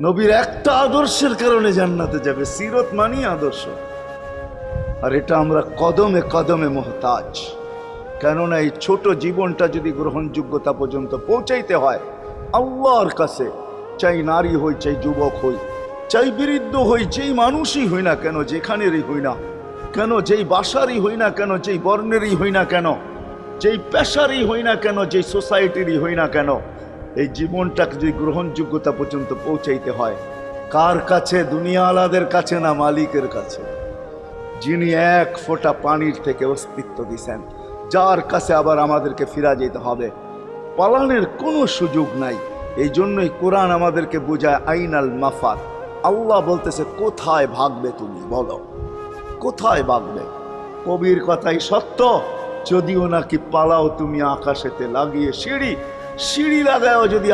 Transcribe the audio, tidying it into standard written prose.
নবীর একটা আদর্শের কারণে জান্নাতে যাবে। সিরত মানি আদর্শ। আর এটা আমরা কদমে কদমে মুহতাজ। কেননা এই ছোট জীবনটা যদি গ্রহণযোগ্যতা পর্যন্ত পৌঁছাইতে হয় আল্লাহর কাছে, চাই নারী হই, চাই যুবক হই, চাই বৃদ্ধ হই, যেই মানুষই হই না কেন, যেখানেরই হই না কেন, যেই বাসারই হই না কেন, যেই বর্ণেরই হই না কেন, যেই পেশারই হই না কেন, যেই সোসাইটিরই হই না কেন, এই জীবনটাকে যদি গ্রহণযোগ্যতা পর্যন্ত পৌঁছাইতে হয় কার কাছে? দুনিয়া আলাদের কাছে না, মালিকের কাছে, যিনি এক ফোঁটা পানির থেকে অস্তিত্ব দিছেন, যার কাছে আবার আমাদেরকে ফিরা যেতে হবে। পালানের কোনো সুযোগ নাই। এই জন্যই কোরআন আমাদেরকে বোঝায় আইনাল মাফার। আল্লাহ বলতেছে কোথায় ভাগবে তুমি, বলো কোথায় ভাগবে? কবির কথাই সত্য, যদিও নাকি পালাও তুমি আকাশেতে লাগিয়ে সিঁড়ি, সিঁড়ি লাগাও যদি